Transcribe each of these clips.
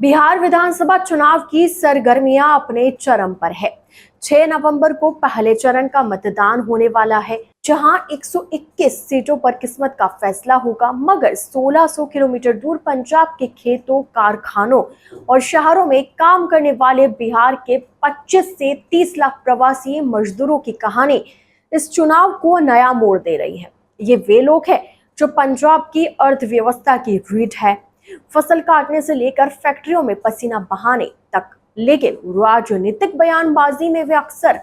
बिहार विधानसभा चुनाव की सरगर्मियां अपने चरम पर है। 6 नवंबर को पहले चरण का मतदान होने वाला है, जहां 121 सीटों पर किस्मत का फैसला होगा। मगर 1600 किलोमीटर दूर पंजाब के खेतों, कारखानों और शहरों में काम करने वाले बिहार के 25 से 30 लाख प्रवासी मजदूरों की कहानी इस चुनाव को नया मोड़ दे रही है। ये वे लोग हैं जो पंजाब की अर्थव्यवस्था की रीढ़ है, फसल काटने से लेकर फैक्ट्रियों में पसीना बहाने तक। लेकिन राजनीतिक बयानबाजी में वे अक्सर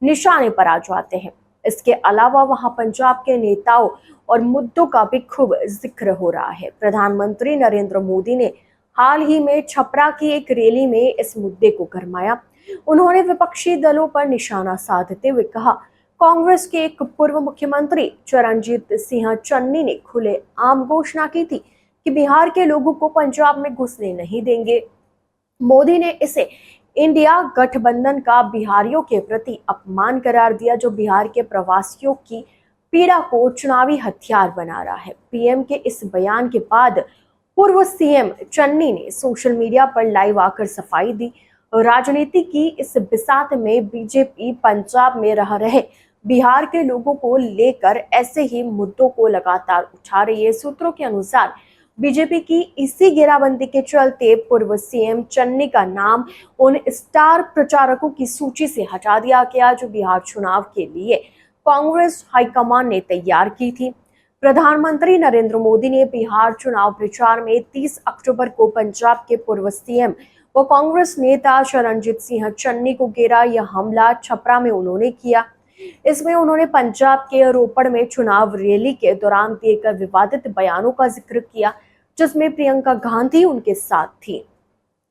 निशाने पर आ जाते हैं। इसके अलावा वहां पंजाब के नेताओं और मुद्दों का भी खूब जिक्र हो रहा है। प्रधानमंत्री नरेंद्र मोदी ने हाल ही में छपरा की एक रैली में इस मुद्दे को गरमाया। उन्होंने विपक्षी दलों पर निशाना साधते हुए कहा, कांग्रेस के एक पूर्व मुख्यमंत्री चरणजीत सिंह चन्नी ने खुलेआम घोषणा की थी कि बिहार के लोगों को पंजाब में घुसने नहीं देंगे। मोदी ने इसे इंडिया गठबंधन का बिहारियों के प्रति अपमान करार दिया, जो बिहार के प्रवासियों की पीड़ा को चुनावी हथियार बना रहा है। पीएम के इस बयान के बाद पूर्व सीएम चन्नी ने सोशल मीडिया पर लाइव आकर सफाई दी। राजनीति की इस बिसात में बीजेपी पंजाब में रह रहे बिहार के लोगों को लेकर ऐसे ही मुद्दों को लगातार उठा रही है। सूत्रों के अनुसार बीजेपी की इसी घेराबंदी के चलते पूर्व सीएम चन्नी का नाम उन स्टार प्रचारकों की सूची से हटा दिया गया जो बिहार चुनाव के लिए कांग्रेस हाईकमान ने तैयार की थी। प्रधानमंत्री नरेंद्र मोदी ने बिहार चुनाव प्रचार में 30 अक्टूबर को पंजाब के पूर्व सीएम व कांग्रेस नेता चरणजीत सिंह चन्नी को घेरा। यह हमला छपरा में उन्होंने किया। इसमें उन्होंने पंजाब के रोपड़ में चुनाव रैली के दौरान दिए गए विवादित बयानों का जिक्र किया, जिसमें प्रियंका गांधी उनके साथ थी।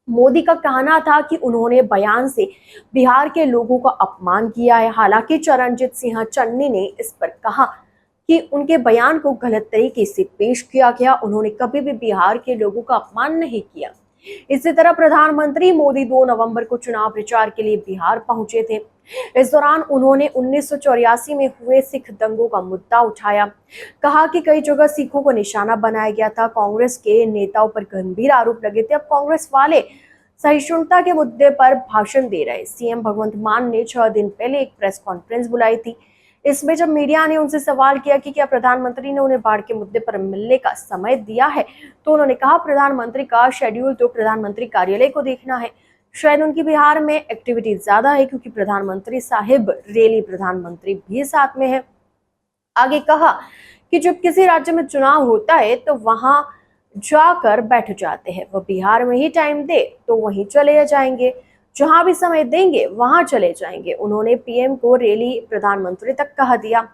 मोदी का कहना था कि उन्होंने बयान से बिहार के लोगों का अपमान किया है। हालांकि चरणजीत सिंह चन्नी ने इस पर कहा कि उनके बयान को गलत तरीके से पेश किया गया। उन्होंने कभी भी बिहार के लोगों का अपमान नहीं किया। इसी तरह प्रधानमंत्री मोदी 2 नवंबर को चुनाव प्रचार के लिए बिहार पहुंचे थे। इस दौरान उन्होंने 1984 में हुए सिख दंगों का मुद्दा उठाया। कहा कि कई जगह सिखों को निशाना बनाया गया था। कांग्रेस के नेताओं पर गंभीर आरोप लगे थे। अब कांग्रेस वाले सहिष्णुता के मुद्दे पर भाषण दे रहे। सीएम भगवंत मान ने 6 दिन पहले एक प्रेस कॉन्फ्रेंस बुलाई थी। इसमें जब मीडिया ने उनसे सवाल किया कि क्या प्रधानमंत्री ने उन्हें बाढ़ के मुद्दे पर मिलने का समय दिया है, तो उन्होंने कहा, प्रधानमंत्री का शेड्यूल तो प्रधानमंत्री कार्यालय को देखना है। शायद उनकी बिहार में एक्टिविटी ज्यादा है क्योंकि प्रधानमंत्री साहिब रैली प्रधानमंत्री भी साथ में है। आगे कहा कि जब किसी राज्य में चुनाव होता है तो वहां जाकर बैठ जाते हैं। वह बिहार में ही टाइम दे तो वहीं चले जाएंगे, जहां भी समय देंगे वहां चले जाएंगे। उन्होंने पीएम को रैली प्रधानमंत्री तक कह दिया।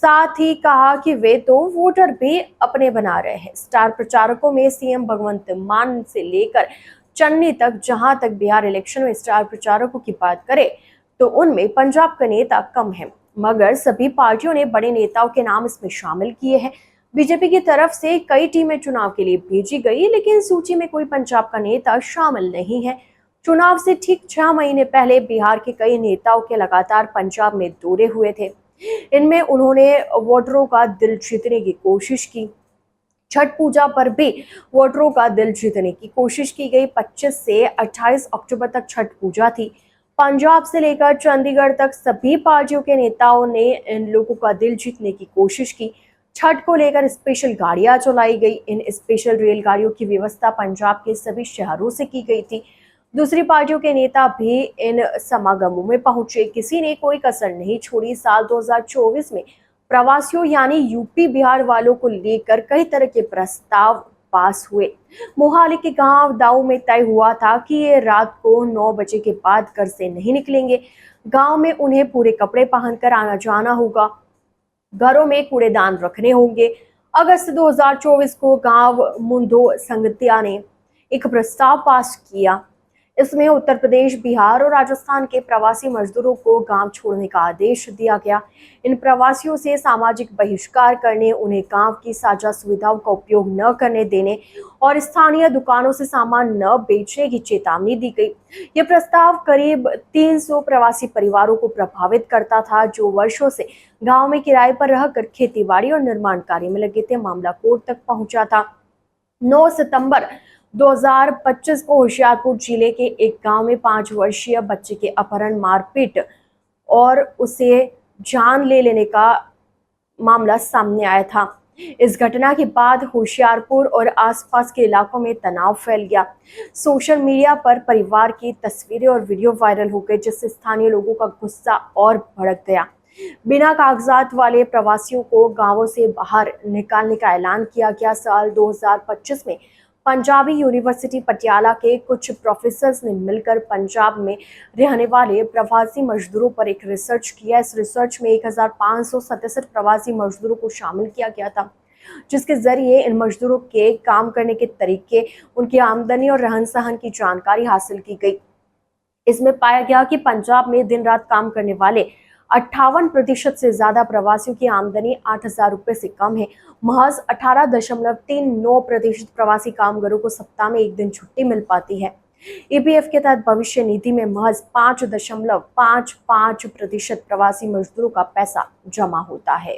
साथ ही कहा कि वे तो वोटर भी अपने बना रहे हैं। स्टार प्रचारकों में सीएम भगवंत मान से लेकर चन्नी तक, जहां तक बिहार इलेक्शन में स्टार प्रचारकों की बात करें तो उनमें पंजाब का नेता कम है, मगर सभी पार्टियों ने बड़े नेताओं के नाम इसमें शामिल किए हैं। बीजेपी की तरफ से कई टीमें चुनाव के लिए भेजी गई, लेकिन सूची में कोई पंजाब का नेता शामिल नहीं है। चुनाव से ठीक 6 महीने पहले बिहार के कई नेताओं के लगातार पंजाब में दौरे हुए थे। इनमें उन्होंने वोटरों का दिल जीतने की कोशिश की। छठ पूजा पर भी वोटरों का दिल जीतने की कोशिश की गई। 25 से 28 अक्टूबर तक छठ पूजा थी। पंजाब से लेकर चंडीगढ़ तक सभी पार्टियों के नेताओं ने इन लोगों का दिल जीतने की कोशिश की। छठ को लेकर स्पेशल गाड़ियां चलाई गई। इन स्पेशल रेलगाड़ियों की व्यवस्था पंजाब के सभी शहरों से की गई थी। दूसरी पार्टियों के नेता भी इन समागमों में पहुंचे। किसी ने कोई कसर नहीं छोड़ी। साल 2024 में प्रवासियों यानी यूपी बिहार वालों को लेकर कई तरह के प्रस्ताव पास हुए। मोहाली के गांव दाऊ में तय हुआ था कि ये रात को 9 बजे के बाद घर से नहीं निकलेंगे। गांव में उन्हें पूरे कपड़े पहनकर आना जाना होगा। घरों में कूड़ेदान रखने होंगे। अगस्त 2024 को गांव मुंडो संगतिया ने एक प्रस्ताव पास किया। इसमें उत्तर प्रदेश, बिहार और राजस्थान के प्रवासी मजदूरों को गांव छोड़ने का आदेश दिया गया। इन प्रवासियों से सामाजिक बहिष्कार करने, उन्हें गांव की साझा सुविधाओं का उपयोग न करने देने और स्थानीय दुकानों से सामान न बेचने की चेतावनी दी गई। यह प्रस्ताव करीब 300 प्रवासी परिवारों को प्रभावित करता था, जो वर्षों से गांव में किराए पर रहकर खेतीबाड़ी और निर्माण कार्य में लगे थे। मामला कोर्ट तक पहुंचा था। 9 सितंबर 2025 को होशियारपुर जिले के एक गांव में 5 वर्षीय बच्चे के अपहरण, मारपीट और उसे जान ले लेने का मामला सामने आया था। इस घटना के बाद होशियारपुर और आसपास के इलाकों में तनाव फैल गया। सोशल मीडिया पर परिवार की तस्वीरें और वीडियो वायरल हो गए, जिससे स्थानीय लोगों का गुस्सा और भड़क गया। बिना कागजात वाले प्रवासियों को गांवों से बाहर निकालने का ऐलान किया गया। साल 2025 में पंजाबी यूनिवर्सिटी पटियाला के कुछ प्रोफेसर्स ने मिलकर पंजाब में रहने वाले प्रवासी मजदूरों पर एक रिसर्च किया। इस रिसर्च में 1567 प्रवासी मजदूरों को शामिल किया गया था, जिसके जरिए इन मजदूरों के काम करने के तरीके, उनकी आमदनी और रहन सहन की जानकारी हासिल की गई। इसमें पाया गया कि पंजाब में दिन रात काम करने वाले 58% से ज्यादा प्रवासियों की आमदनी 8,000 रुपए से कम है। महज 18.39% प्रवासी कामगारों को सप्ताह में एक दिन छुट्टी मिल पाती है। ईपीएफ के तहत भविष्य निधि में महज 5.55% प्रवासी मजदूरों का पैसा जमा होता है।